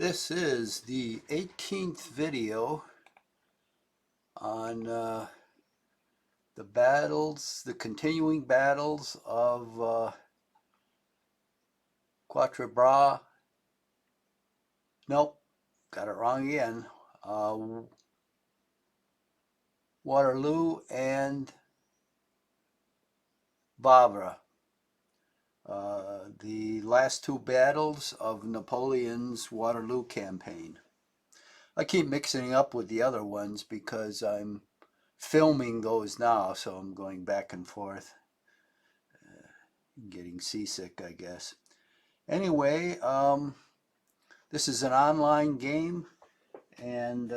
This is the 18th video on the battles, the continuing battles of Quatre Bras. Nope, got it wrong again. Waterloo and Wavre. The last two battles of Napoleon's Waterloo campaign. I keep mixing up with the other ones because I'm filming those now, so I'm going back and forth. Getting seasick, I guess. Anyway, this is an online game, and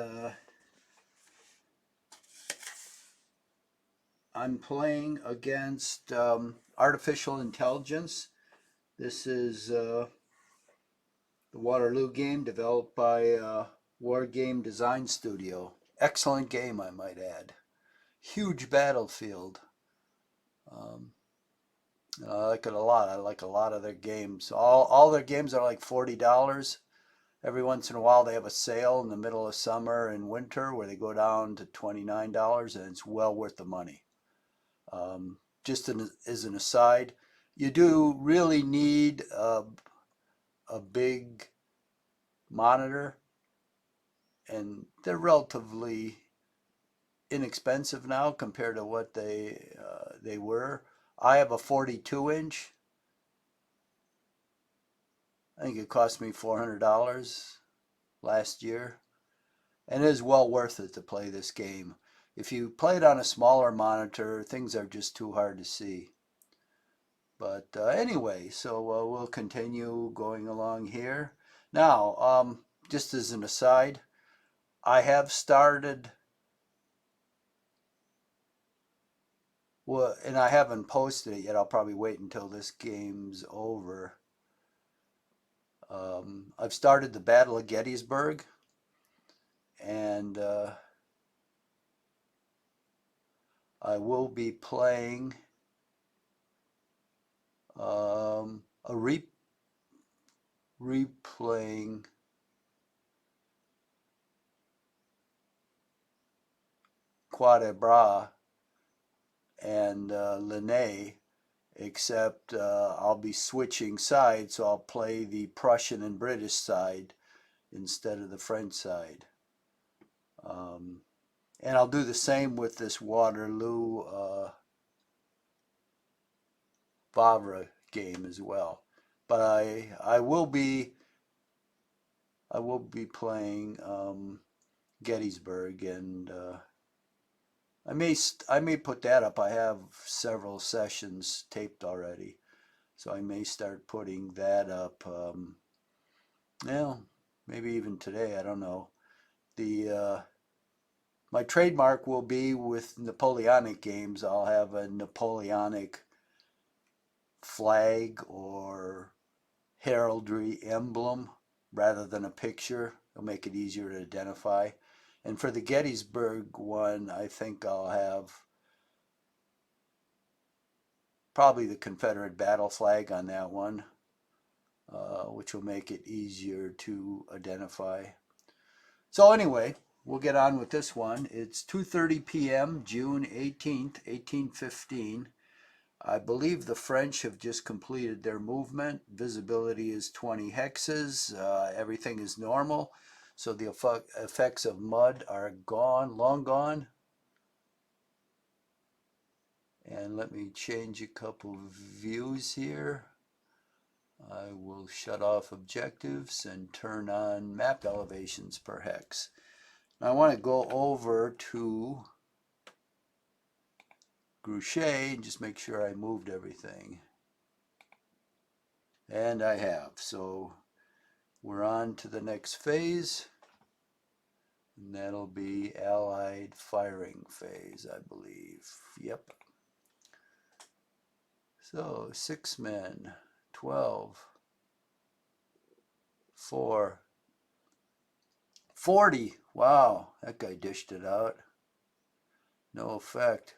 I'm playing against artificial intelligence. This is the Waterloo game developed by Wargaming Design Studio. Excellent game, I might add. Huge battlefield. I like it a lot. I like a lot of their games. All their games are like $40. Every once in a while they have a sale in the middle of summer and winter where they go down to $29, and it's well worth the money. Just as an aside, you do really need a big monitor, and they're relatively inexpensive now compared to what they were. I have a 42-inch. I think it cost me $400 last year, and it is well worth it to play this game. If you play it on a smaller monitor, things are just too hard to see. But anyway, so we'll continue going along here. Now, just as an aside, I have started, well, and I haven't posted it yet. I'll probably wait until this game's over. I've started the Battle of Gettysburg, and I will be playing replaying Quatre Bras and Linné, except I'll be switching sides, so I'll play the Prussian and British side instead of the French side. And I'll do the same with this Waterloo Wavre game as well. But I will be playing Gettysburg, and I may put that up. I have several sessions taped already, so I may start putting that up. Well, maybe even today. I don't know. The my trademark will be with Napoleonic games. I'll have a Napoleonic flag or heraldry emblem rather than a picture. It'll make it easier to identify. And for the Gettysburg one, I think I'll have probably the Confederate battle flag on that one, which will make it easier to identify. So anyway, we'll get on with this one. It's 2:30 p.m., June 18th, 1815. I believe the French have just completed their movement. Visibility is 20 hexes. Everything is normal. So the effects of mud are gone, long gone. And let me change a couple views here. I will shut off objectives and turn on map elevations per hex. Now I want to go over to Grouchet and just make sure I moved everything. And I have. So we're on to the next phase, and that'll be Allied firing phase, I believe. Yep. So 6 men, 12, 4, 40. Wow, that guy dished it out. No effect.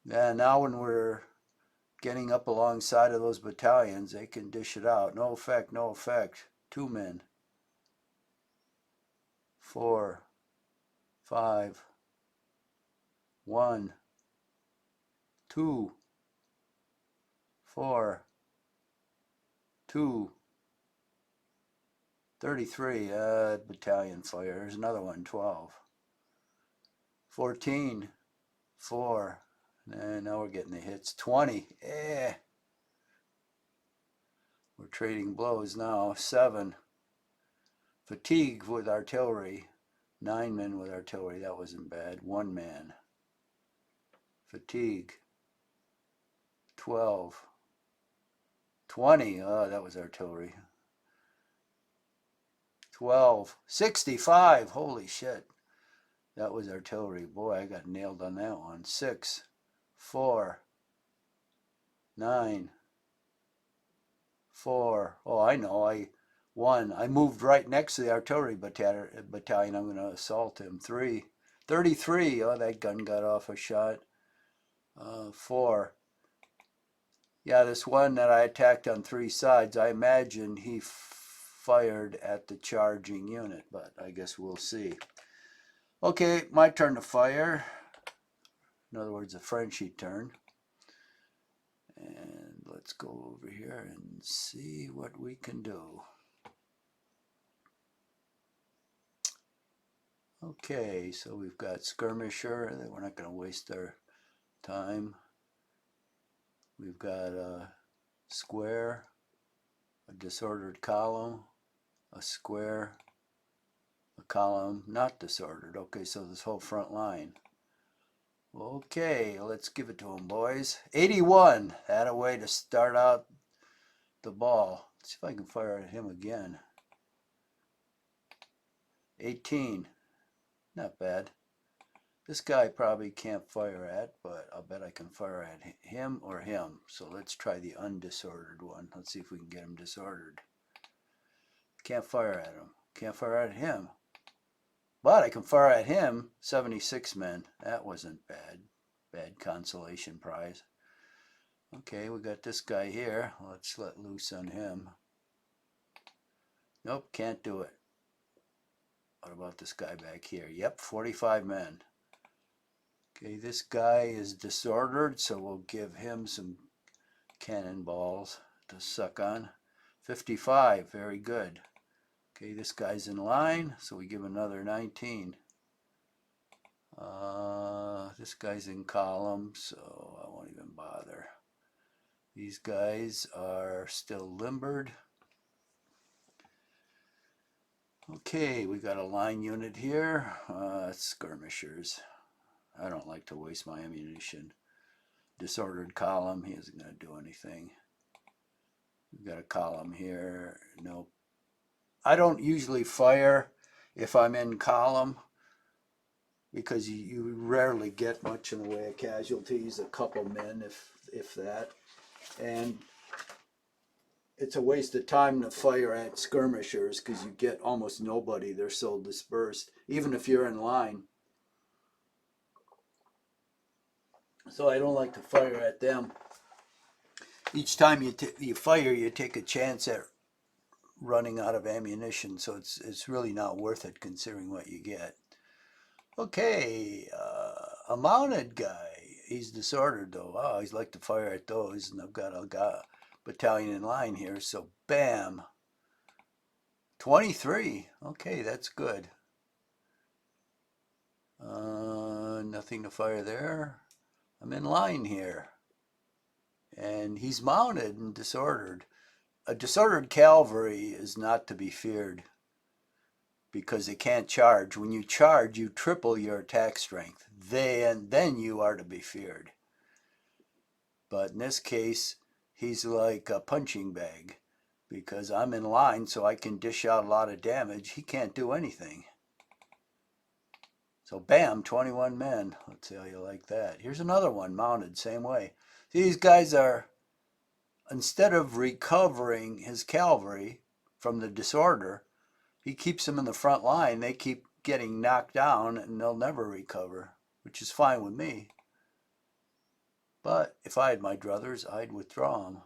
Yeah, now when we're getting up alongside of those battalions, they can dish it out. No effect, no effect. 2 men. 4, 5, 1, 2, 4, 2, 33. Battalion fire. There's another one. 12, 14, 4. And now we're getting the hits. 20. We're trading blows now. 7. Fatigue with artillery. 9 men with artillery. That wasn't bad. 1 man. Fatigue. 12. 20. Oh, that was artillery. 12. 65. Holy shit. That was artillery. Boy, I got nailed on that one. 6. 4. 9. 4. Oh, I know. 1. I moved right next to the artillery battalion. I'm going to assault him. 3. 33. Oh, that gun got off a shot. 4. Yeah, this one that I attacked on 3 sides, I imagine he fired at the charging unit, but I guess we'll see. Okay, my turn to fire. In other words, a Frenchie turn. And let's go over here and see what we can do. Okay, so we've got skirmisher. We're not going to waste our time. We've got a square, a disordered column, a square, a column not disordered. Okay, so this whole front line. Okay, let's give it to them, boys. 81. That a way to start out the ball. Let's see if I can fire at him again. 18. Not bad. This guy probably can't fire at, but I'll bet I can fire at him or him. So let's try the undisordered one. Let's see if we can get him disordered. Can't fire at him. Can't fire at him. But I can fire at him. 76 men. That wasn't bad. Bad consolation prize. Okay, we got this guy here. Let's let loose on him. Nope, can't do it. What about this guy back here? Yep, 45 men. Okay, this guy is disordered, so we'll give him some cannonballs to suck on. 55, very good. Okay, this guy's in line, so we give another 19. This guy's in column, so I won't even bother. These guys are still limbered. Okay, we got a line unit here. Skirmishers. I don't like to waste my ammunition. Disordered column, he isn't going to do anything. We've got a column here. Nope. I don't usually fire if I'm in column because you rarely get much in the way of casualties, a couple men if that. And it's a waste of time to fire at skirmishers because you get almost nobody. They're so dispersed, even if you're in line. So I don't like to fire at them. Each time you fire, you take a chance at running out of ammunition, so it's really not worth it considering what you get. Okay, a mounted guy. He's disordered though. Oh, he's like to fire at those, and I've got a battalion in line here, so bam. 23. Okay, that's good. Nothing to fire there. I'm in line here. And he's mounted and disordered. A disordered cavalry is not to be feared because they can't charge. When you charge, you triple your attack strength. Then you are to be feared. But in this case, he's like a punching bag because I'm in line so I can dish out a lot of damage. He can't do anything. So bam, 21 men. Let's see how you like that. Here's another one mounted, same way. These guys are, instead of recovering his cavalry from the disorder, he keeps them in the front line. They keep getting knocked down and they'll never recover, which is fine with me. But if I had my druthers, I'd withdraw them.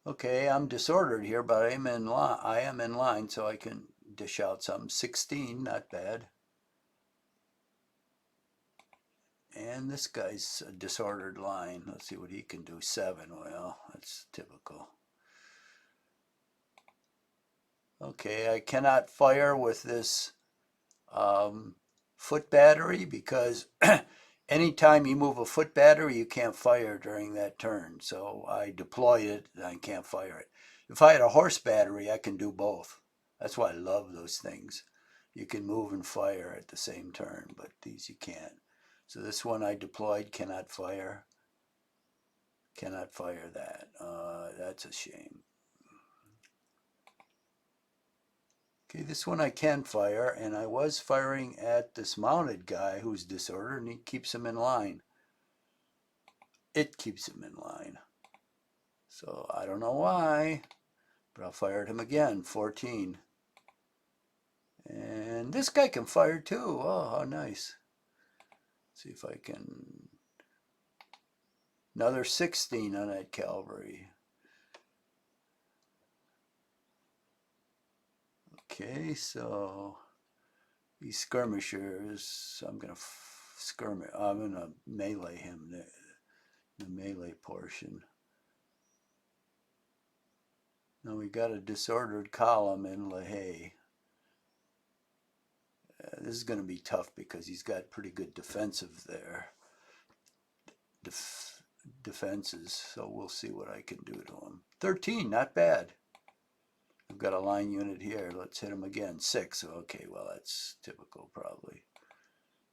Okay, I'm disordered here, but I am in line so I can dish out something. 16, not bad. And this guy's a disordered line. Let's see what he can do. 7. Well, that's typical. Okay, I cannot fire with this foot battery because anytime you move a foot battery, you can't fire during that turn. So I deploy it and I can't fire it. If I had a horse battery, I can do both. That's why I love those things. You can move and fire at the same turn, but these you can't. So this one I deployed, cannot fire. Cannot fire that. That's a shame. Okay, this one I can fire, and I was firing at this mounted guy who's disordered, and he keeps him in line. It keeps him in line. So I don't know why, but I'll fire at him again, 14. And this guy can fire too. Oh, how nice. Let's see if I can. Another 16 on that cavalry. Okay, so these skirmishers, I'm gonna melee him there, the melee portion. Now we got a disordered column in LaHaye. This is going to be tough because he's got pretty good defensive there. Defenses, so we'll see what I can do to him. 13, not bad. I've got a line unit here. Let's hit him again. 6. Okay, well, that's typical probably.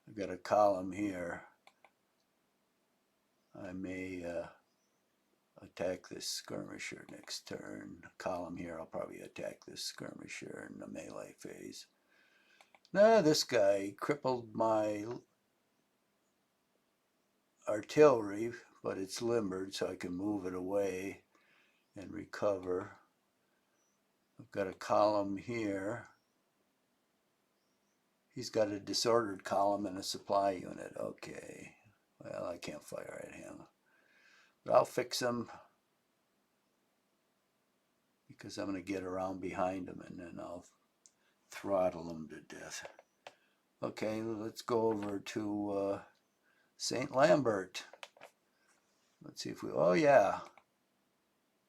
I've got a column here. I may attack this skirmisher next turn. Column here, I'll probably attack this skirmisher in the melee phase. Now this guy crippled my artillery, but it's limbered, so I can move it away and recover. I've got a column here. He's got a disordered column and a supply unit. Okay, well, I can't fire at him, but I'll fix him because I'm going to get around behind him and then I'll throttle him to death. Okay, let's go over to St. Lambert. Let's see if we, oh yeah.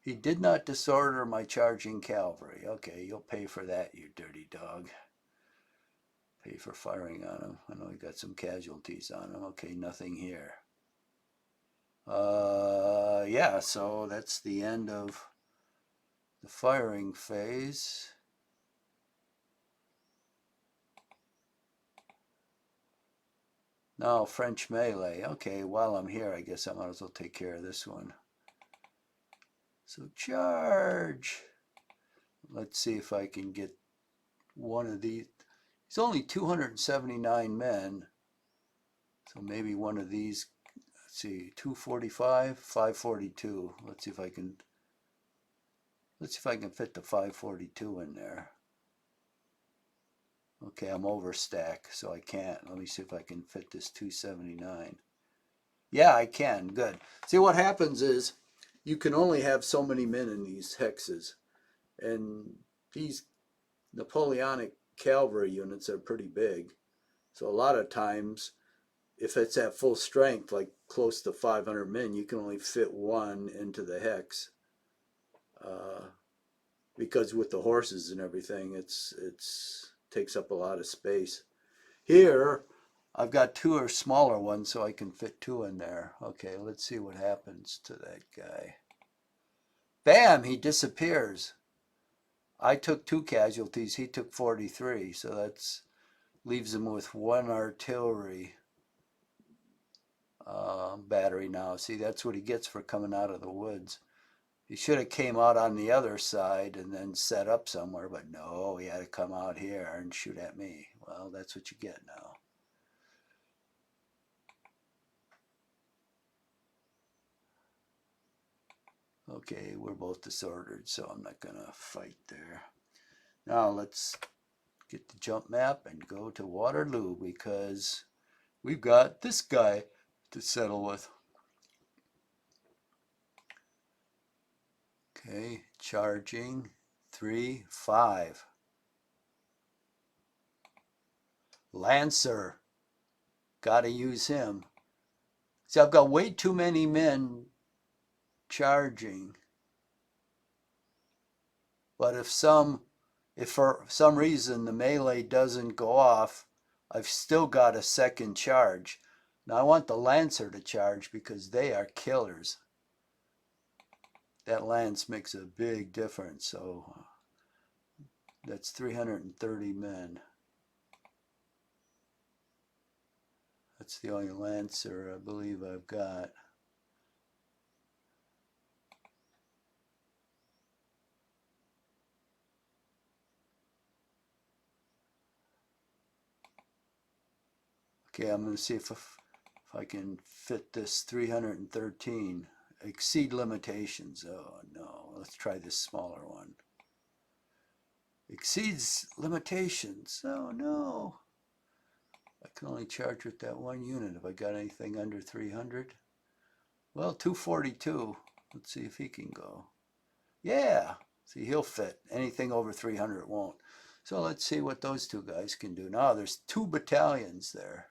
He did not disorder my charging cavalry. Okay, you'll pay for that, you dirty dog. Pay for firing on him. I know he got some casualties on him. Okay, nothing here. Yeah, so that's the end of the firing phase. Now French melee. Okay, while I'm here, I guess I might as well take care of this one. So charge. Let's see if I can get one of these. He's only 279 men. So maybe one of these, let's see, 245, 542. Let's see if I can fit the 542 in there. Okay, I'm overstack, so I can't. Let me see if I can fit this 279. Yeah, I can. Good. See, what happens is you can only have so many men in these hexes. And these Napoleonic cavalry units are pretty big. So a lot of times, if it's at full strength, like close to 500 men, you can only fit one into the hex. Because with the horses and everything, it's takes up a lot of space. Here, I've got 2 or smaller ones, so I can fit 2 in there. Okay, let's see what happens to that guy. Bam, he disappears. I took 2 casualties, he took 43, so that's leaves him with 1 artillery battery now. See, that's what he gets for coming out of the woods. He should have came out on the other side and then set up somewhere, but no, he had to come out here and shoot at me. Well, that's what you get now. Okay, we're both disordered, so I'm not going to fight there. Now let's get the jump map and go to Waterloo because we've got this guy to settle with. Okay, charging 3, 5. Lancer. Gotta use him. See, I've got way too many men charging. But if for some reason the melee doesn't go off, I've still got a second charge. Now I want the Lancer to charge because they are killers. That lance makes a big difference. So that's 330 men. That's the only Lancer I believe I've got. Okay, I'm going to see if I can fit this 313. Exceed limitations. Oh no, let's try this smaller one. Exceeds limitations. Oh no. I can only charge with that one unit. Have I got anything under 300? Well, 242. Let's see if he can go. Yeah. See, he'll fit. Anything over 300 won't. So let's see what those two guys can do. Now there's 2 battalions there.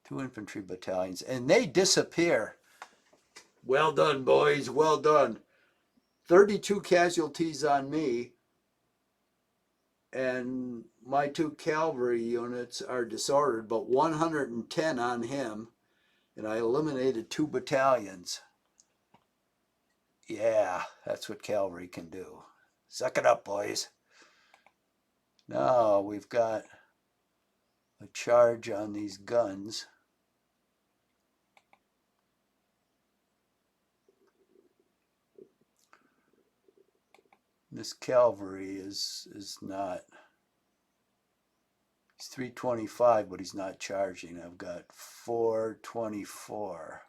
2 infantry battalions. And they disappear. Well done, boys. Well done. 32 casualties on me. And my 2 cavalry units are disordered, but 110 on him. And I eliminated 2 battalions. Yeah, that's what cavalry can do. Suck it up, boys. Now we've got a charge on these guns. This cavalry is not. He's 325, but he's not charging. I've got 424.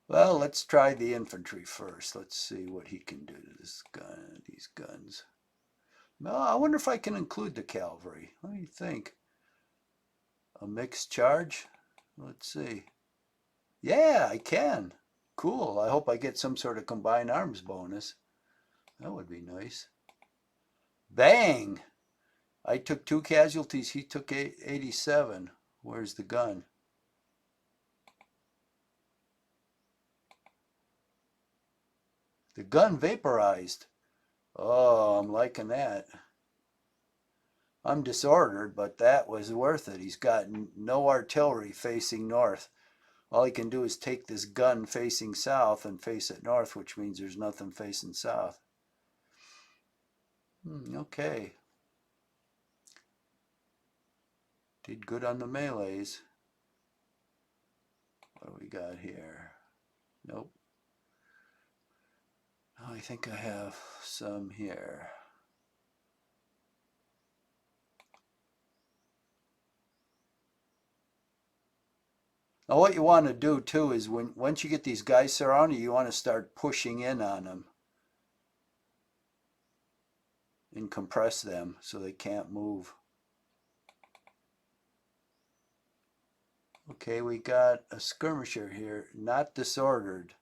Well, let's try the infantry first. Let's see what he can do to this gun, these guns. No, I wonder if I can include the cavalry. Let me think. A mixed charge? Let's see. Yeah, I can. Cool. I hope I get some sort of combined arms bonus. That would be nice. Bang! I took 2 casualties. He took 87. Where's the gun? The gun vaporized. Oh, I'm liking that. I'm disordered, but that was worth it. He's got no artillery facing north. All he can do is take this gun facing south and face it north, which means there's nothing facing south. Okay. Did good on the melees. What do we got here? Nope. Oh, I think I have some here. Now what you want to do too is once you get these guys surrounded, you want to start pushing in on them and compress them so they can't move. Okay, we got a skirmisher here, not disordered.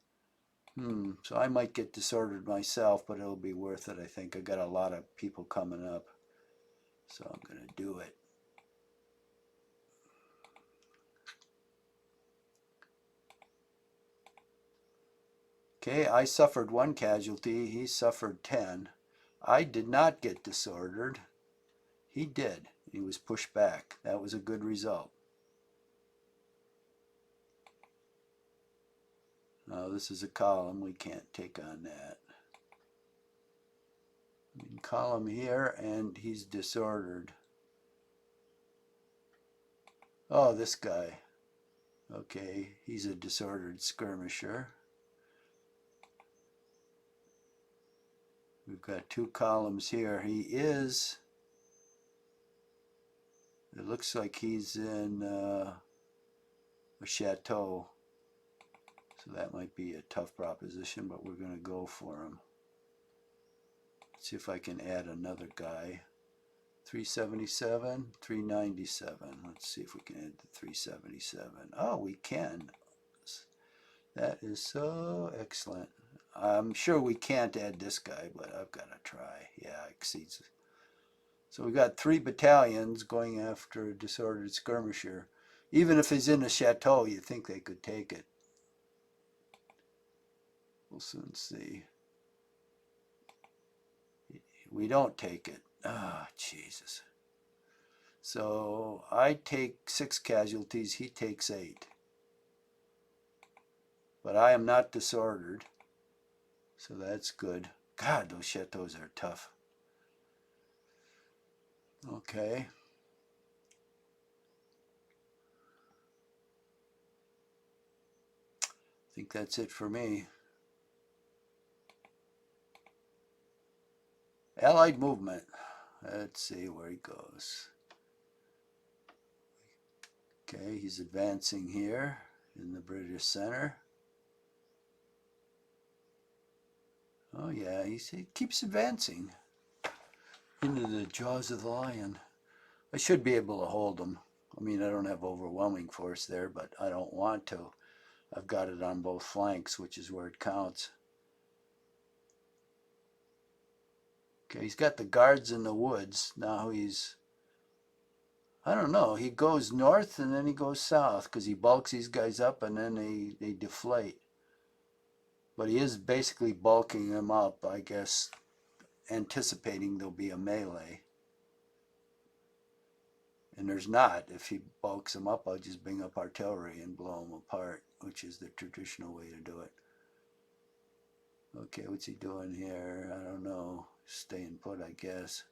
So I might get disordered myself, but it'll be worth it, I think. I got a lot of people coming up, so I'm going to do it. Okay, I suffered 1 casualty. He suffered 10. I did not get disordered. He did. He was pushed back. That was a good result. Now this is a column. We can't take on that. Column here, and he's disordered. Oh, this guy. Okay, he's a disordered skirmisher. We've got 2 columns here. He is, it looks like he's in a chateau. So that might be a tough proposition, but we're going to go for him. Let's see if I can add another guy. 377, 397. Let's see if we can add the 377. Oh, we can. That is so excellent. I'm sure we can't add this guy, but I've got to try. Yeah, exceeds. So we got 3 battalions going after a disordered skirmisher. Even if he's in a chateau, you think they could take it. We'll soon see. We don't take it. Ah, Jesus. So I take 6 casualties, he takes 8. But I am not disordered, so that's good. God, those chateaus are tough. Okay. I think that's it for me. Allied movement. Let's see where he goes. Okay, he's advancing here in the British center. Oh yeah, he keeps advancing into the jaws of the lion. I should be able to hold him. I mean, I don't have overwhelming force there, but I don't want to. I've got it on both flanks, which is where it counts. Okay, he's got the guards in the woods. Now he's, I don't know, he goes north and then he goes south because he bulks these guys up and then they deflate. But he is basically bulking them up, I guess, anticipating there'll be a melee. And there's not. If he bulks them up, I'll just bring up artillery and blow them apart, which is the traditional way to do it. Okay, what's he doing here? I don't know. Staying put, I guess.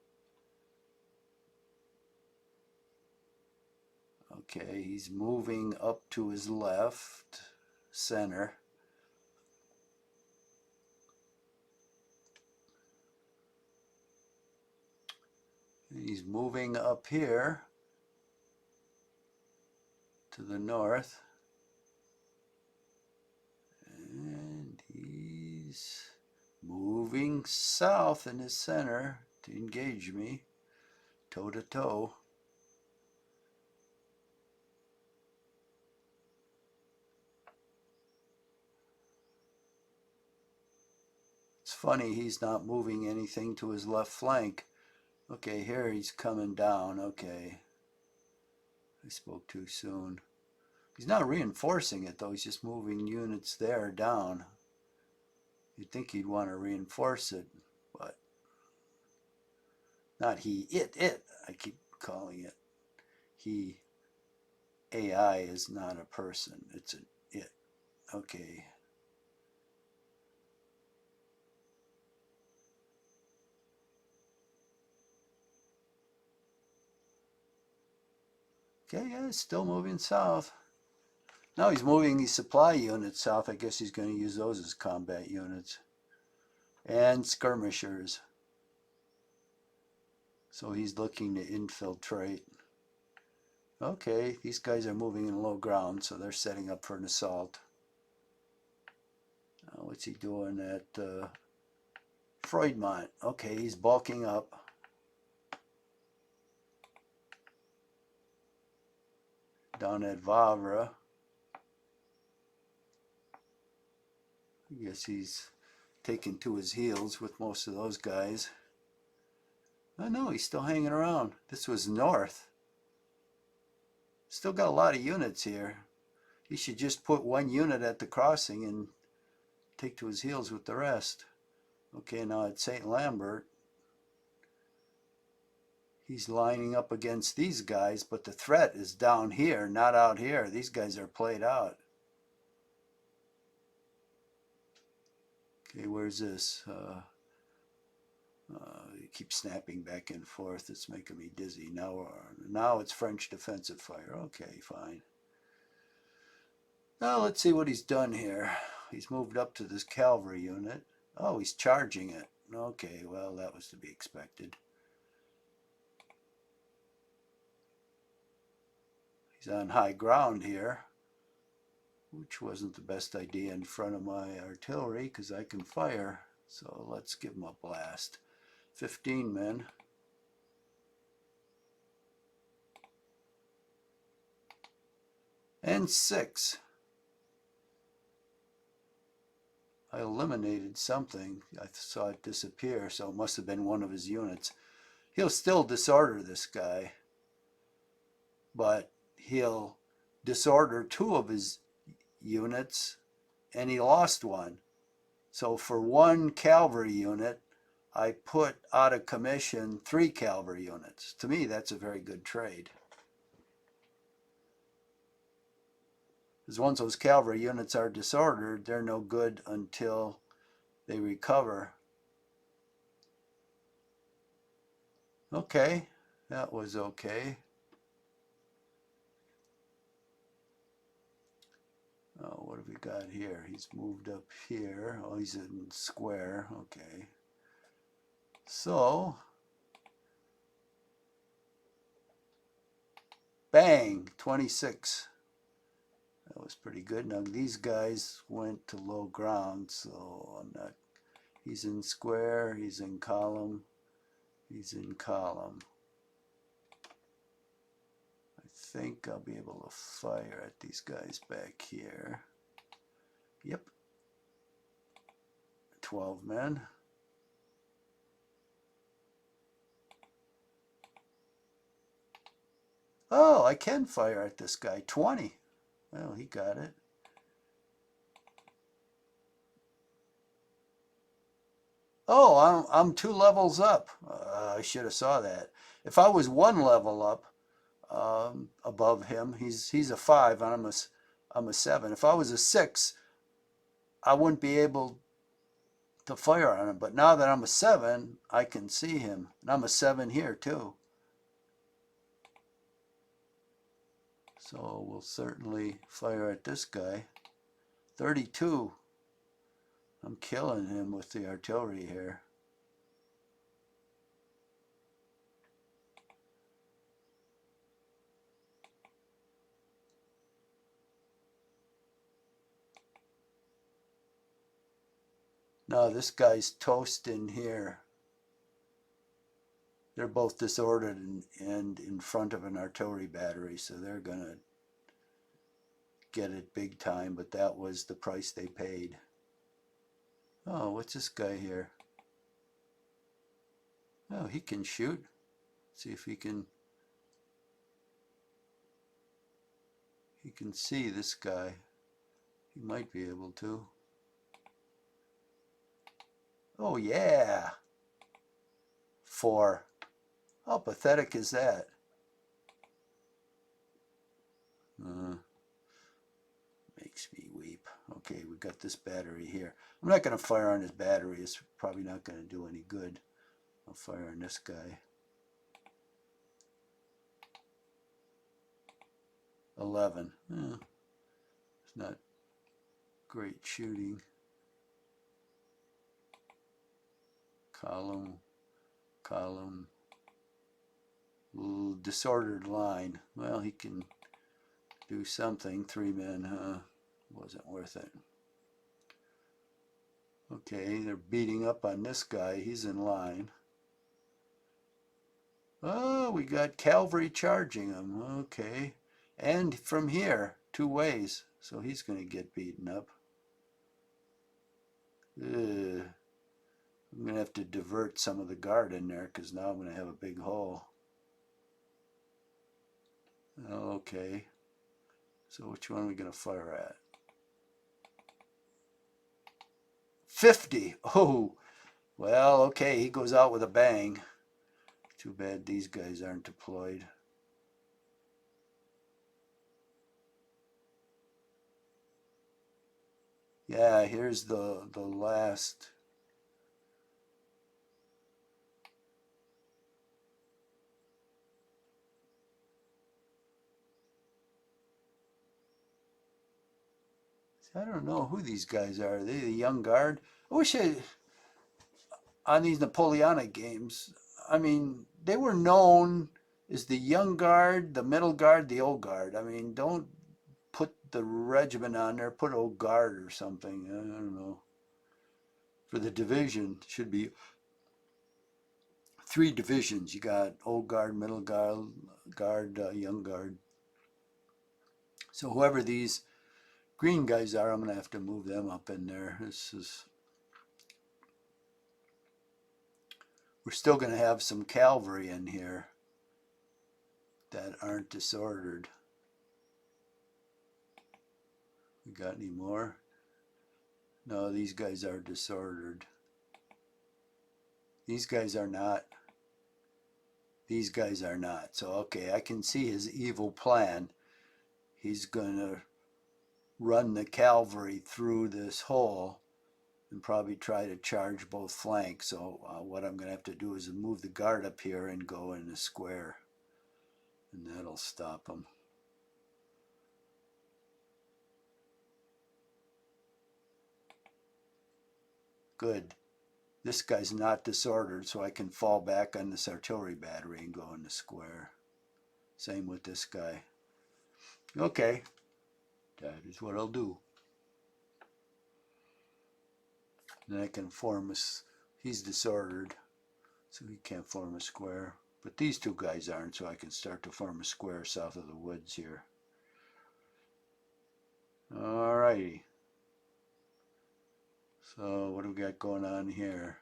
Okay, he's moving up to his left, center. He's moving up here to the north. And he's moving south in his center to engage me, toe to toe. It's funny, he's not moving anything to his left flank. Okay, here he's coming down. Okay. I spoke too soon. He's not reinforcing it though, he's just moving units there down. You'd think he'd want to reinforce it, but not he, it. I keep calling it he. AI is not a person, it's an it. Okay. Okay, yeah, it's still moving south. Now he's moving these supply units south. I guess he's going to use those as combat units. And skirmishers. So he's looking to infiltrate. Okay, these guys are moving in low ground, so they're setting up for an assault. What's he doing at Freudmont? Okay, he's bulking up. Down at Wavre. I guess he's taken to his heels with most of those guys. Oh no, he's still hanging around. This was north. Still got a lot of units here. He should just put one unit at the crossing and take to his heels with the rest. Okay, now at St. Lambert, he's lining up against these guys, but the threat is down here, not out here. These guys are played out. Okay, where's this? It keeps snapping back and forth. It's making me dizzy. Now it's French defensive fire. Okay, fine. Now let's see what he's done here. He's moved up to this cavalry unit. Oh, he's charging it. Okay, well, that was to be expected. He's on high ground here, which wasn't the best idea in front of my artillery because I can fire. So let's give him a blast. 15 men. And 6. I eliminated something. I saw it disappear, so it must have been one of his units. He'll still disorder this guy, but he'll disorder two of his units, and he lost one. So for one cavalry unit, I put out of commission 3 cavalry units. To me, that's a very good trade. Because once those cavalry units are disordered, they're no good until they recover. Okay, that was okay. Oh, what have we got here? He's moved up here. Oh, he's in square. Okay. So, bang, 26. That was pretty good. Now these guys went to low ground, so I'm not. He's in square, he's in column, he's in column. I think I'll be able to fire at these guys back here. Yep. 12 men. Oh, I can fire at this guy. 20. Well, he got it. Oh, I'm 2 levels up. I should have saw that. If I was 1 level up above him, he's a 5 and I'm a 7. If I was a 6, I wouldn't be able to fire on him. But now that I'm a 7, I can see him. And I'm a 7 here too. So we'll certainly fire at this guy. 32. I'm killing him with the artillery here. No, this guy's toasting here. They're both disordered and in front of an artillery battery, so they're going to get it big time, but that was the price they paid. Oh, what's this guy here? Oh, he can shoot. See if he can see this guy. He might be able to. Oh yeah. 4. How pathetic is that? Makes me weep. Okay, we got this battery here. I'm not going to fire on his battery. It's probably not going to do any good. I'll fire on this guy. 11. It's not great shooting. Column. Little disordered line. Well, he can do something. 3 men, huh? Wasn't worth it. Okay, they're beating up on this guy. He's in line. Oh, we got cavalry charging him. Okay. And from here, 2 ways. So he's going to get beaten up. I'm going to have to divert some of the guard in there because now I'm going to have a big hole. Okay. So which one are we going to fire at? 50. Oh, well, okay. He goes out with a bang. Too bad these guys aren't deployed. Yeah, here's the last. I don't know who these guys are. Are they the young guard? I wish on these Napoleonic games, I mean, they were known as the young guard, the middle guard, the old guard. I mean, don't put the regiment on there, put old guard or something. I don't know. For the division, it should be 3 divisions. You got old guard, middle guard, young guard. So whoever these green guys are, I'm going to have to move them up in there. We're still going to have some cavalry in here that aren't disordered. We got any more? No, these guys are disordered. These guys are not. These guys are not. So, okay, I can see his evil plan. He's going to run the cavalry through this hole and probably try to charge both flanks. So what I'm going to have to do is move the guard up here and go in a square. And that'll stop him. Good. This guy's not disordered, so I can fall back on this artillery battery and go in the square. Same with this guy. Okay. That is what I'll do. Then I can form a... He's disordered, so he can't form a square. But these two guys aren't, so I can start to form a square south of the woods here. Alrighty. So what do we got going on here?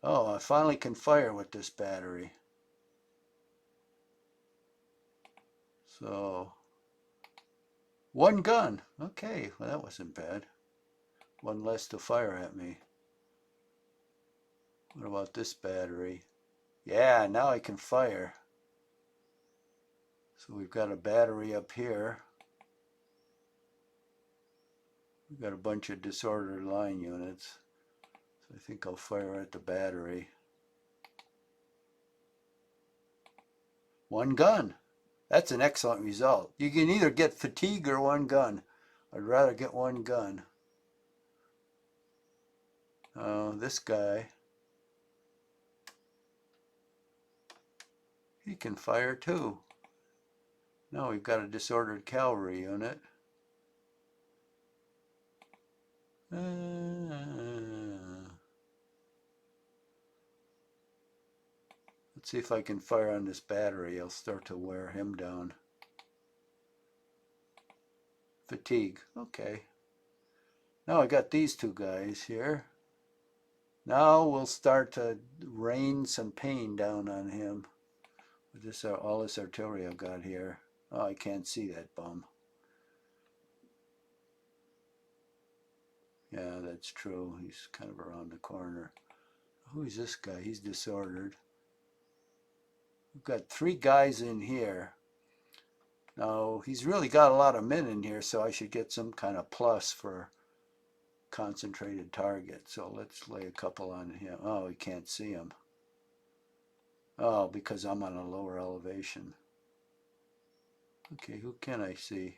Oh, I finally can fire with this battery. So, one gun. Okay, well that wasn't bad. One less to fire at me. What about this battery? Yeah, now I can fire. So we've got a battery up here. We've got a bunch of disordered line units. So I think I'll fire at the battery. One gun. That's an excellent result. You can either get fatigue or one gun. I'd rather get one gun. This guy, he can fire too. Now we've got a disordered cavalry unit. Let's see if I can fire on this battery. I'll start to wear him down. Fatigue. Okay. Now I got these two guys here. Now we'll start to rain some pain down on him. With this, all this artillery I've got here. Oh, I can't see that bum. Yeah, that's true. He's kind of around the corner. Who's this guy? He's disordered. We've got three guys in here. Now, he's really got a lot of men in here, so I should get some kind of plus for concentrated target. So let's lay a couple on him. Oh, we can't see him. Oh, because I'm on a lower elevation. Okay, who can I see?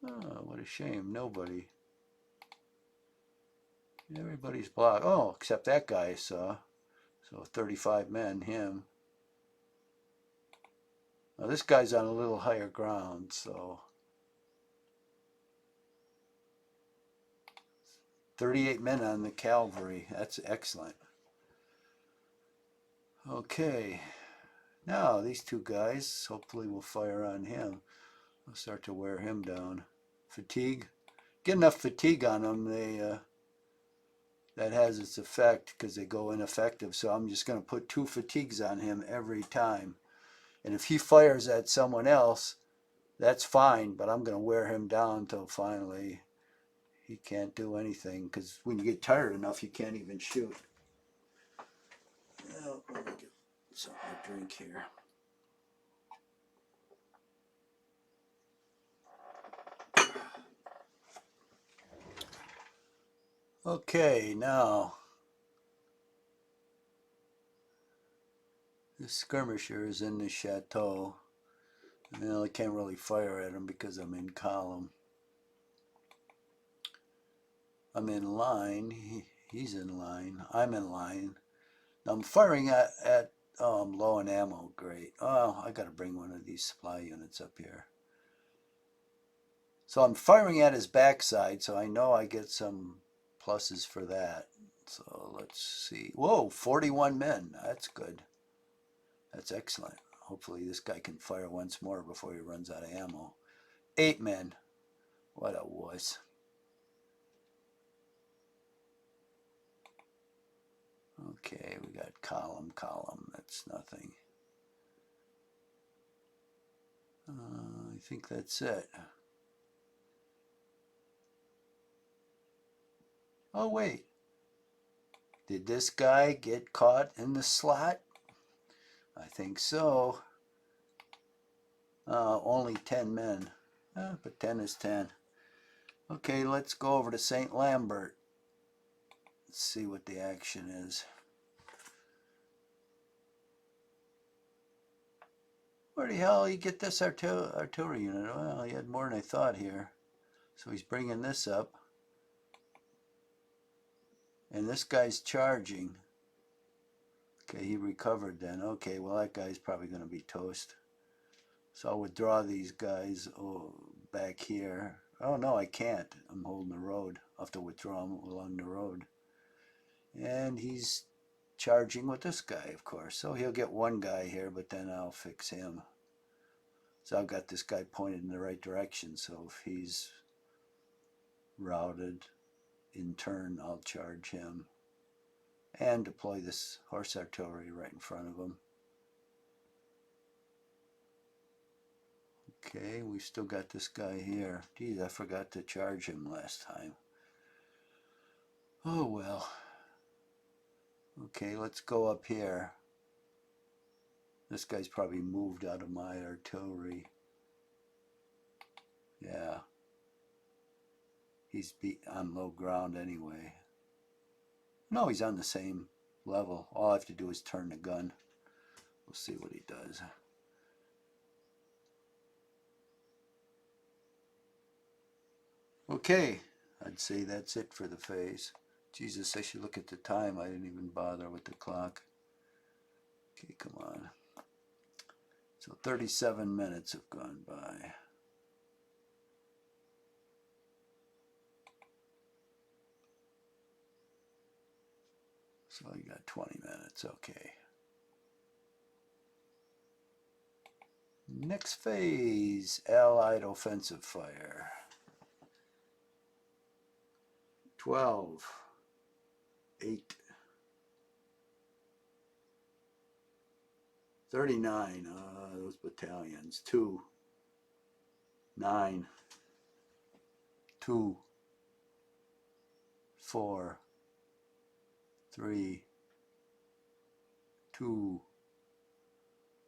Oh, what a shame. Nobody. Everybody's blocked. Oh, except that guy I saw. So 35 men, him. Now this guy's on a little higher ground, so 38 men on the cavalry. That's excellent. Okay, now these two guys, hopefully we'll fire on him. I'll start to wear him down. Fatigue. Get enough fatigue on them, that has its effect because they go ineffective. So I'm just going to put 2 fatigues on him every time. And if he fires at someone else, that's fine, but I'm going to wear him down until finally he can't do anything, because when you get tired enough, you can't even shoot. Well, let me get something to drink here. Okay, now this skirmisher is in the chateau. And I can't really fire at him because I'm in column. I'm in line. He's in line. I'm in line. Now I'm firing at low on ammo. Great. Oh, I got to bring one of these supply units up here. So I'm firing at his backside, so I know I get some pluses for that. So let's see. Whoa, 41 men. That's good. That's excellent. Hopefully this guy can fire once more before he runs out of ammo. 8 men. What a wuss. Okay, we got column, that's nothing. I think that's it. Oh wait, did this guy get caught in the slot? I think so. Only 10 men, but 10 is 10. Okay, let's go over to St. Lambert. Let's see what the action is. Where the hell did he get this artillery unit? Well, he had more than I thought here. So he's bringing this up. And this guy's charging. Okay, he recovered then. Okay, well that guy's probably going to be toast. So I'll withdraw these guys back here. Oh no, I can't. I'm holding the road. I'll have to withdraw them along the road. And he's charging with this guy, of course. So he'll get one guy here, but then I'll fix him. So I've got this guy pointed in the right direction. So if he's routed in turn, I'll charge him. And deploy this horse artillery right in front of him. Okay, we still got this guy here. Geez, I forgot to charge him last time. Oh well. Okay, let's go up here. This guy's probably moved out of my artillery. Yeah. He's on low ground anyway. No, he's on the same level. All I have to do is turn the gun. We'll see what he does. Okay, I'd say that's it for the phase. Jesus, I should look at the time. I didn't even bother with the clock. Okay, come on. So 37 minutes have gone by. So you got 20 minutes, okay. Next phase, Allied offensive fire. 12, 8, 39, those battalions, 2, 9, 2, 4, 3, 2,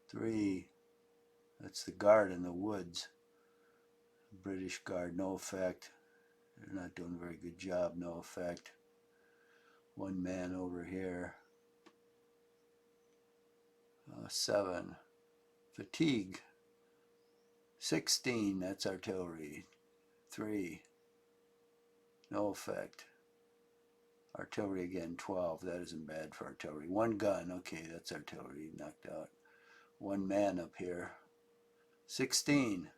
3, that's the guard in the woods, British Guard, no effect, they're not doing a very good job, no effect, one man over here, 7, fatigue, 16, that's artillery, 3, no effect, artillery again, 12, that isn't bad for artillery, one gun, okay, that's artillery, knocked out, one man up here, 16,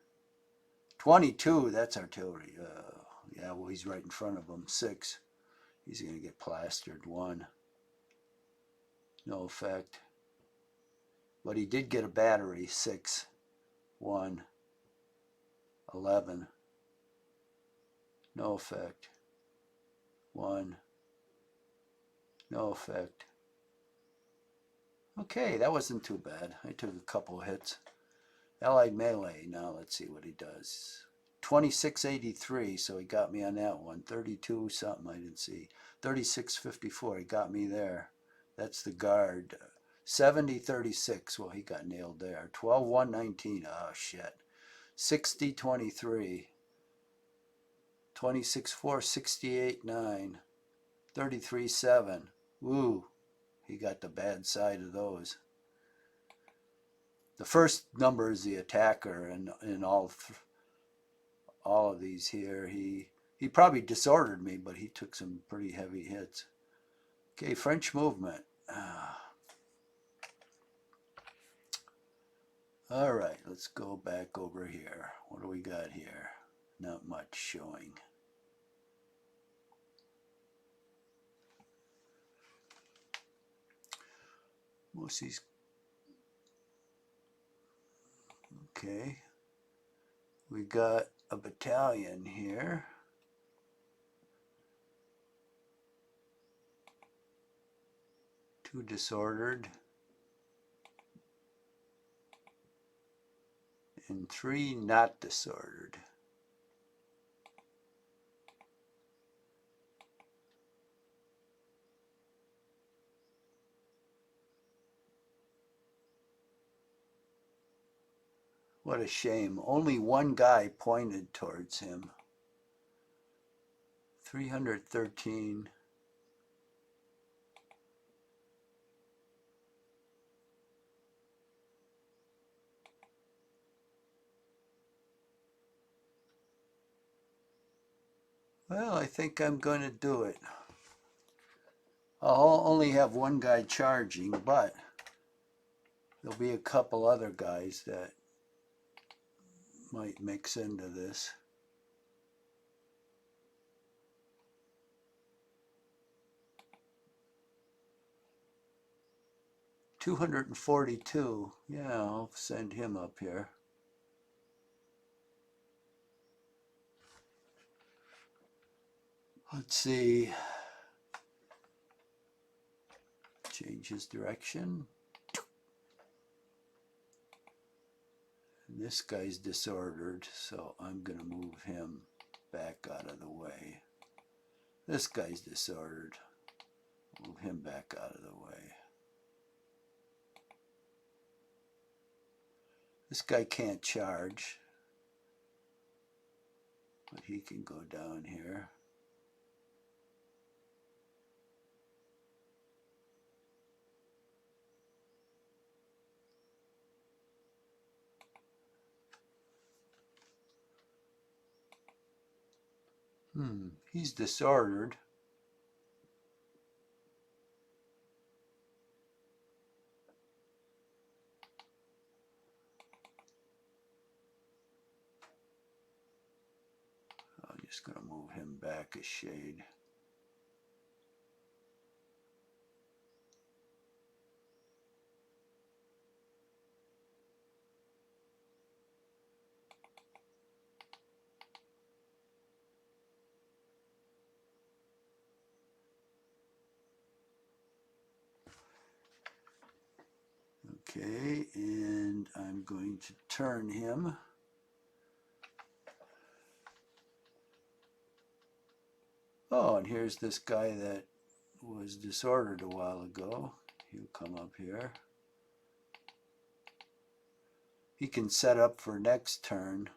22, that's artillery, yeah, well he's right in front of him, 6, he's going to get plastered, 1, no effect, but he did get a battery, 6, 1, 11, no effect, 1, no effect. Okay, that wasn't too bad. I took a couple hits. Allied melee, now let's see what he does. 2683, so he got me on that one. 32 something, I didn't see. 3654, he got me there. That's the guard. 7036, well he got nailed there. 12119, oh shit. 6023. 26-4, 68-9, 33-7. Woo, he got the bad side of those. The first number is the attacker, and in all of these here, he probably disordered me, but he took some pretty heavy hits. Okay, French movement. All right, let's go back over here. What do we got here? Not much showing. Most of these. Okay. We got a battalion here. 2 disordered, and 3 not disordered. What a shame. Only one guy pointed towards him. 313. Well, I think I'm going to do it. I'll only have one guy charging, but there'll be a couple other guys that might mix into this. $242. Yeah, I'll send him up here. Let's see. Change his direction. And this guy's disordered, so I'm going to move him back out of the way. This guy's disordered. Move him back out of the way. This guy can't charge, but he can go down here. He's disordered. I'm just going to move him back a shade. Okay, and I'm going to turn him. Oh, and here's this guy that was disordered a while ago. He'll come up here. He can set up for next turn.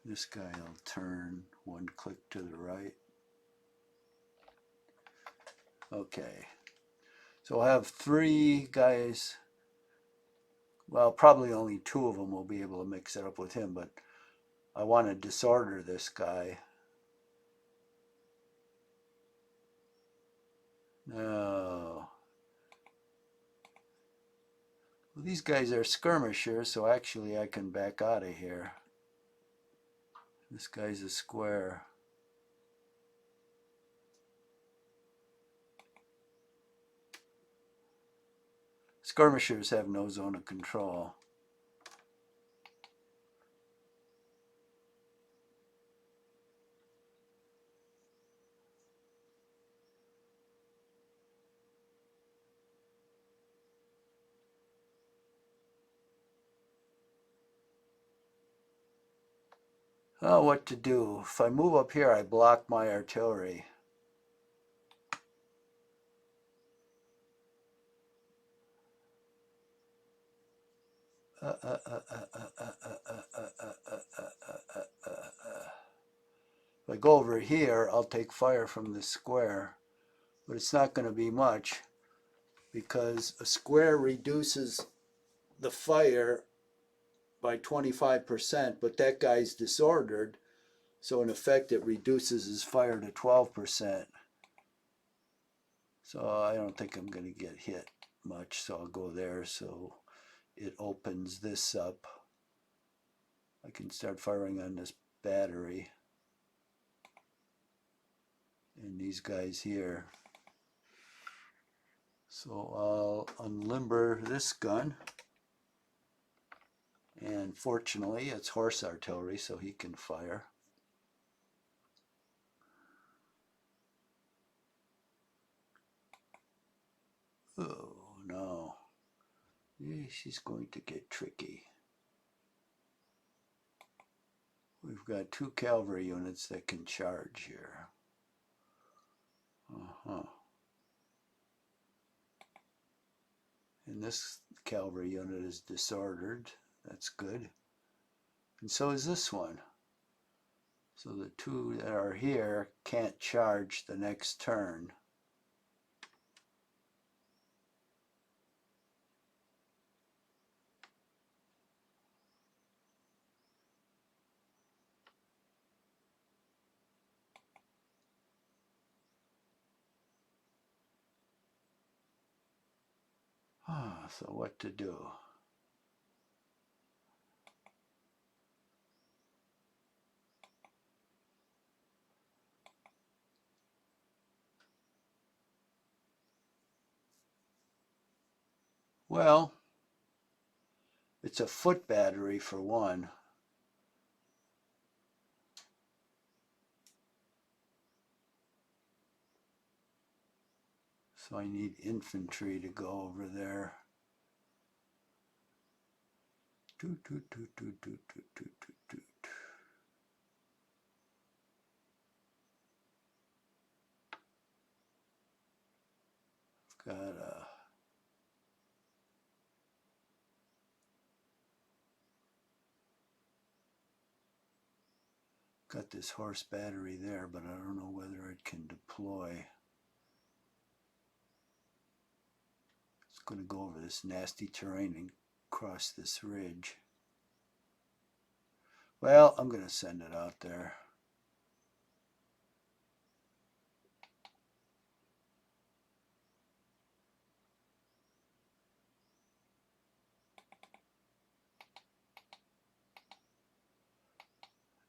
This guy will turn one click to the right. Okay, so I'll have 3 guys. Well, probably only 2 of them will be able to mix it up with him, but I want to disorder this guy. No. Well, these guys are skirmishers, so actually I can back out of here. This guy's a square. Skirmishers have no zone of control. Oh, what to do? If I move up here, I block my artillery. If I go over here, I'll take fire from this square, but it's not going to be much because a square reduces the fire by 25%, but that guy's disordered, so in effect it reduces his fire to 12%. So I don't think I'm going to get hit much, so I'll go there so it opens this up. I can start firing on this battery and these guys here. So I'll unlimber this gun, and fortunately it's horse artillery, so he can fire. Oh no. She's going to get tricky. We've got 2 cavalry units that can charge here. And this cavalry unit is disordered. That's good. And so is this one. So the 2 that are here can't charge the next turn. So what to do? Well, it's a foot battery for one. So I need infantry to go over there. Toot, toot, toot, toot, toot, toot, toot, toot, toot. I've got this horse battery there, but I don't know whether it can deploy. It's going to go over this nasty terrain and cross this ridge. Well, I'm going to send it out there.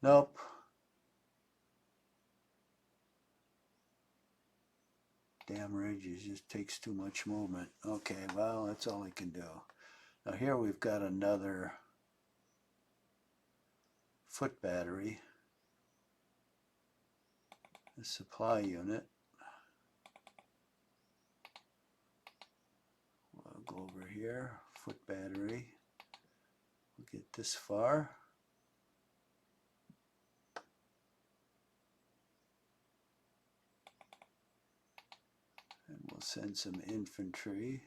Nope. Damn ridges just takes too much movement. Okay, well, that's all I can do. Now here we've got another foot battery, a supply unit. We'll go over here, foot battery. We'll get this far. And we'll send some infantry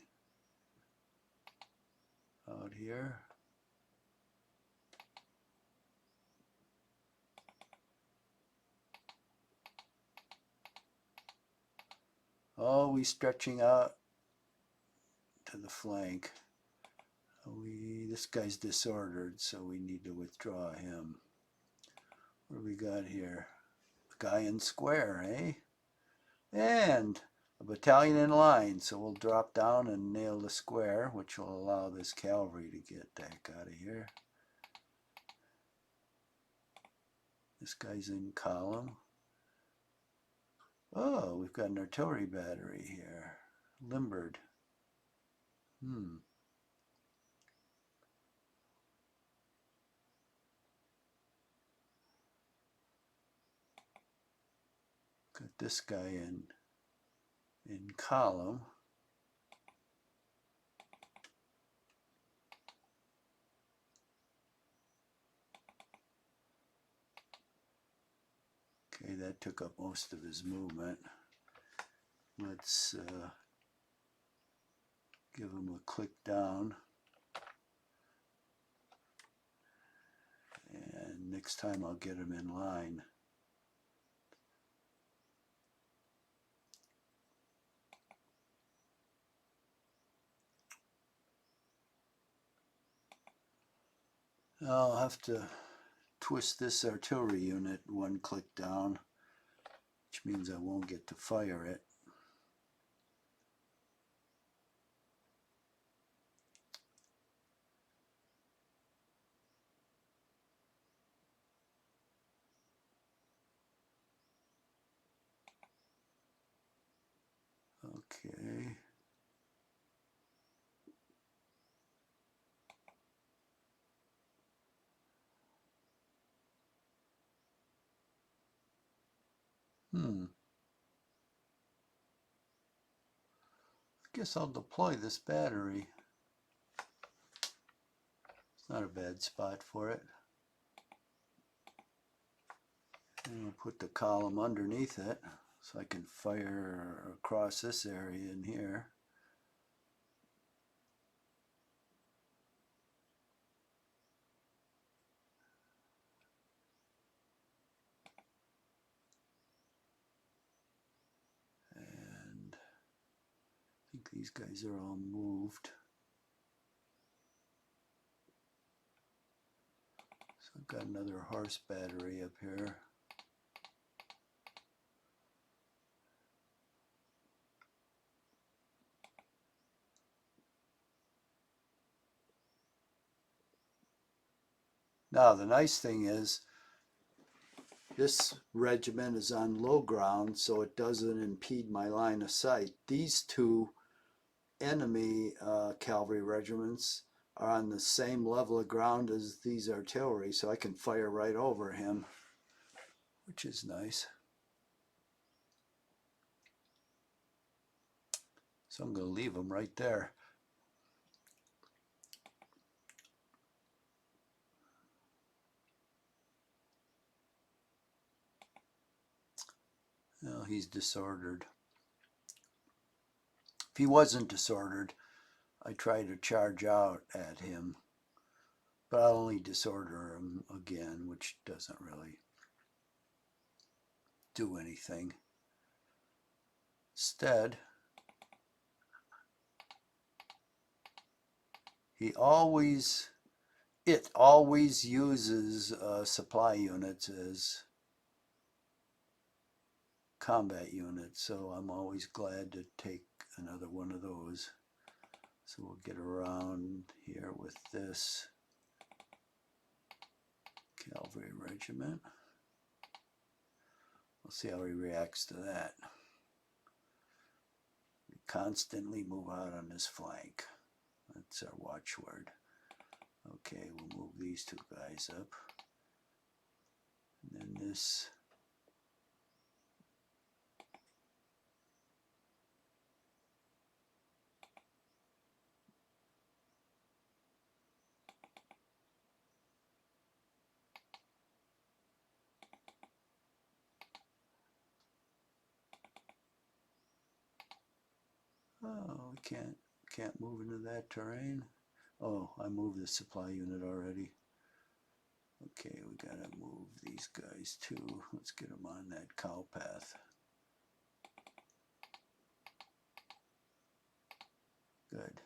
out here. Always stretching out to the flank. This guy's disordered, so we need to withdraw him. What do we got here? A guy in square, eh? And a battalion in line, so we'll drop down and nail the square, which will allow this cavalry to get the heck out of here. This guy's in column. Oh, we've got an artillery battery here. Limbered. Got this guy in column. Okay, that took up most of his movement. Let's give him a click down. And next time I'll get him in line. I'll have to twist this artillery unit one click down, which means I won't get to fire it. Okay. Guess I'll deploy this battery. It's not a bad spot for it. And I'll put the column underneath it so I can fire across this area in here. And I think these guys are all moved. So I've got another horse battery up here. Now the nice thing is this regiment is on low ground, so it doesn't impede my line of sight. These two enemy cavalry regiments are on the same level of ground as these artillery, so I can fire right over him, which is nice. So I'm going to leave him right there. Well, he's disordered. If he wasn't disordered, I try to charge out at him, but I'll only disorder him again, which doesn't really do anything. Instead, it always uses supply units as combat units, so I'm always glad to take another one of those. So we'll get around here with this cavalry regiment. We'll see how he reacts to that. We constantly move out on this flank. That's our watchword. Okay, we'll move these two guys up. And then this. Oh, we can't move into that terrain. Oh, I moved the supply unit already. Okay, we gotta move these guys too. Let's get them on that cow path. Good.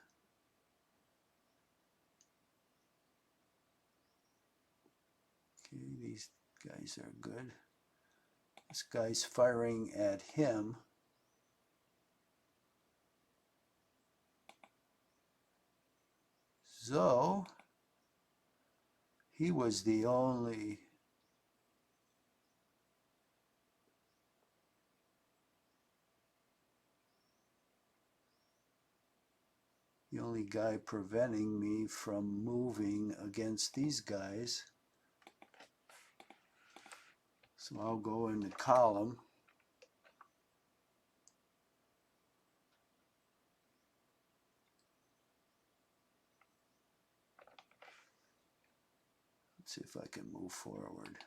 Okay, these guys are good. This guy's firing at him. So he was the only guy preventing me from moving against these guys. So I'll go in the column. Let's see if I can move forward.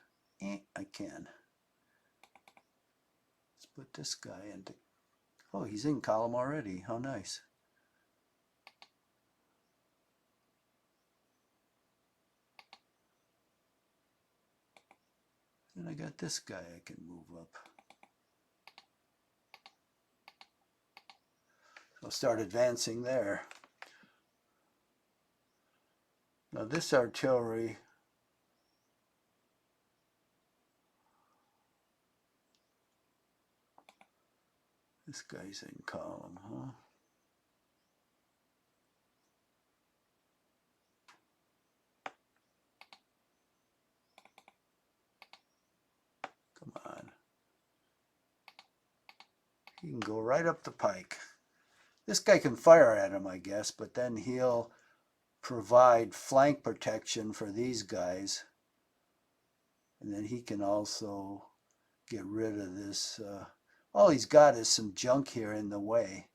I can. Let's put this guy into... Oh, he's in column already. How nice. And I got this guy I can move up. I'll start advancing there. Now this artillery, this guy's in column, huh? Come on. He can go right up the pike. This guy can fire at him, I guess, but then he'll provide flank protection for these guys. And then he can also get rid of this. All he's got is some junk here in the way.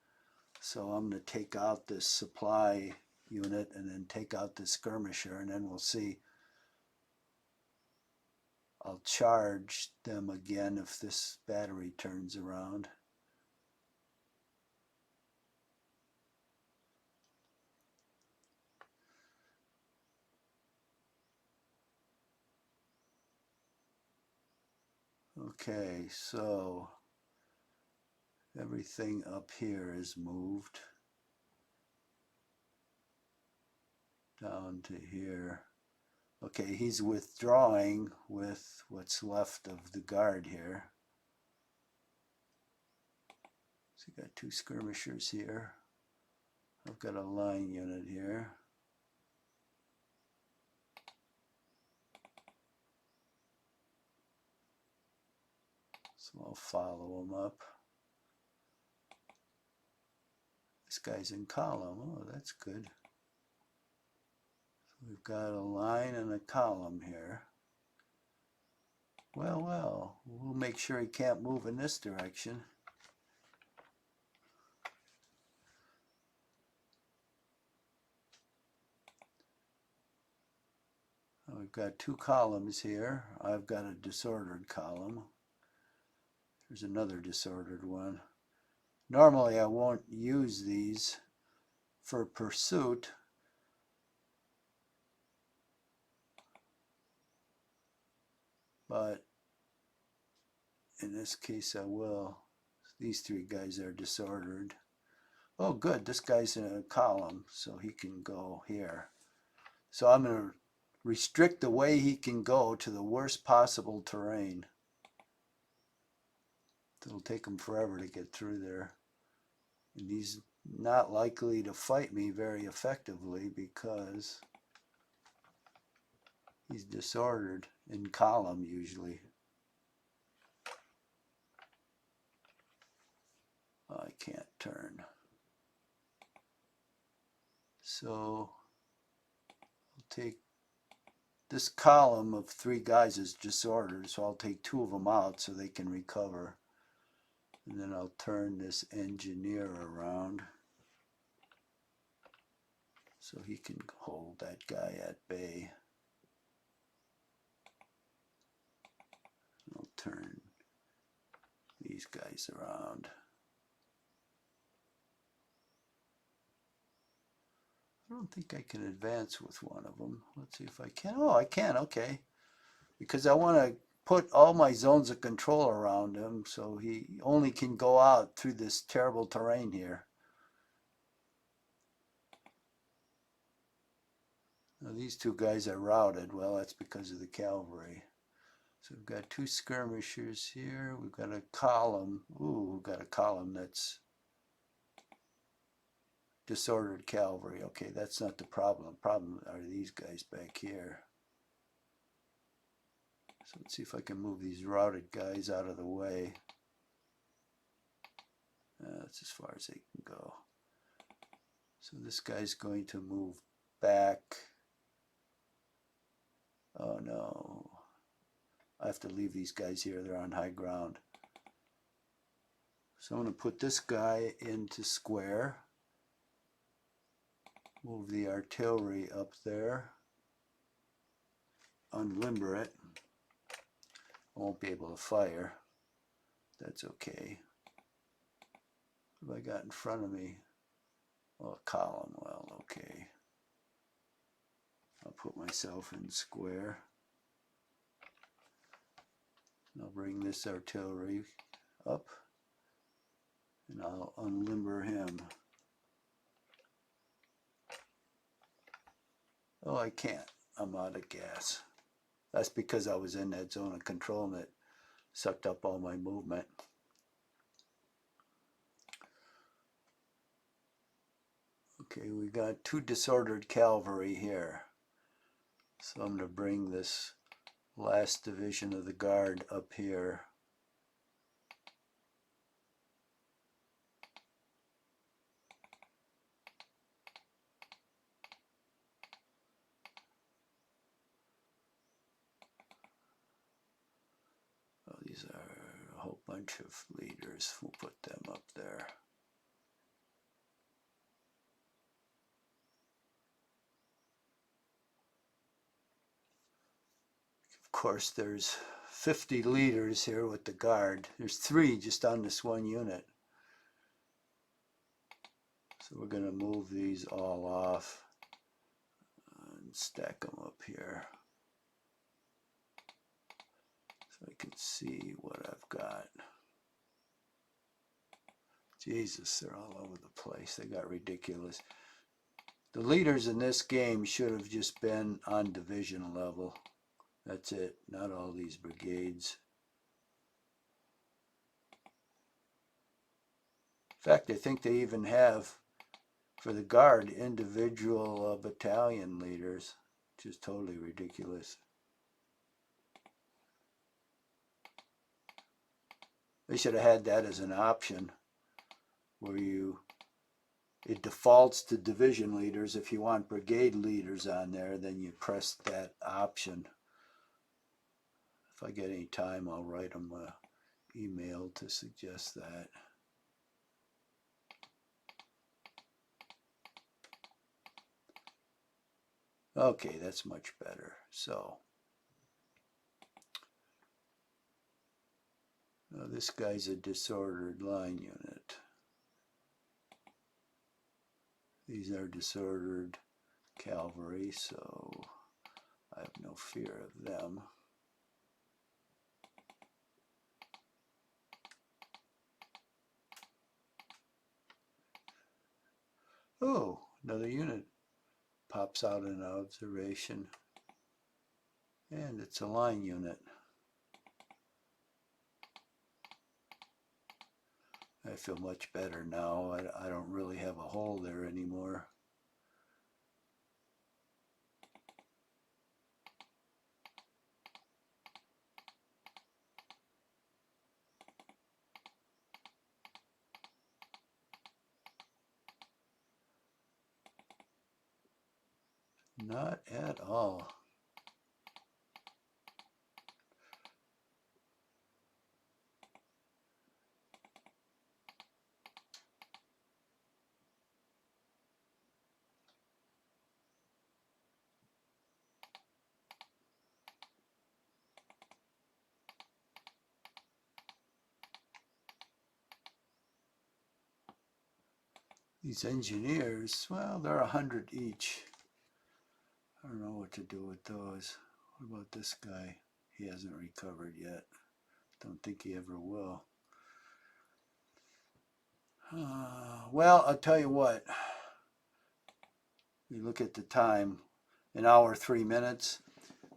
So I'm going to take out this supply unit and then take out the skirmisher, and then we'll see. I'll charge them again if this battery turns around. Okay, so everything up here is moved down to here. Okay, he's withdrawing with what's left of the guard here. So you got 2 skirmishers here. I've got a line unit here. So I'll follow him up. This guy's in column. Oh, that's good. So we've got a line and a column here. Well, we'll make sure he can't move in this direction. We've got 2 columns here. I've got a disordered column. There's another disordered one. Normally I won't use these for pursuit, but in this case I will. These 3 guys are disordered. Oh good, this guy's in a column, so he can go here. So I'm going to restrict the way he can go to the worst possible terrain. It'll take him forever to get through there. And he's not likely to fight me very effectively because he's disordered in column usually. I can't turn. So I'll take this column of 3 guys is disordered, so I'll take 2 of them out so they can recover. And then I'll turn this engineer around so he can hold that guy at bay. I'll turn these guys around. I don't think I can advance with one of them. Let's see if I can. Oh, I can, okay. Because I want to put all my zones of control around him so he only can go out through this terrible terrain here. Now these 2 guys are routed. Well, that's because of the cavalry. So we've got 2 skirmishers here. We've got a column. Ooh, we've got a column that's disordered cavalry. Okay, that's not the problem. The problem are these guys back here. So let's see if I can move these routed guys out of the way. That's as far as they can go. So this guy's going to move back. Oh no. I have to leave these guys here. They're on high ground. So I'm going to put this guy into square. Move the artillery up there. Unlimber it. I won't be able to fire. That's okay. What have I got in front of me? Well, a column. Well, okay. I'll put myself in square. I'll bring this artillery up and I'll unlimber him. Oh, I can't. I'm out of gas. That's because I was in that zone of control and it sucked up all my movement. Okay, we got 2 disordered cavalry here. So I'm going to bring this last division of the guard up here. Oh, these are a whole bunch of leaders. We'll put them up there. Of course, there's 50 leaders here with the guard. There's 3 just on this one unit. So we're going to move these all off and stack them up here so I can see what I've got. Jesus, they're all over the place. They got ridiculous. The leaders in this game should have just been on division level. That's it, not all these brigades. In fact, I think they even have, for the guard, individual battalion leaders, which is totally ridiculous. They should have had that as an option, where it defaults to division leaders. If you want brigade leaders on there, then you press that option. If I get any time, I'll write them an email to suggest that. Okay, that's much better. So now this guy's a disordered line unit. These are disordered cavalry, so I have no fear of them. Oh, another unit pops out in observation, and it's a line unit. I feel much better now. I don't really have a hole there anymore. Not at all. These engineers, well, they're 100 each. I don't know what to do with those. What about this guy? He hasn't recovered yet. Don't think he ever will. Well, I'll tell you what. You look at the time, an hour, 3 minutes.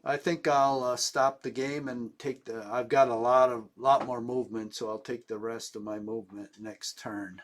I think I'll stop the game and take I've got a lot more movement, so I'll take the rest of my movement next turn.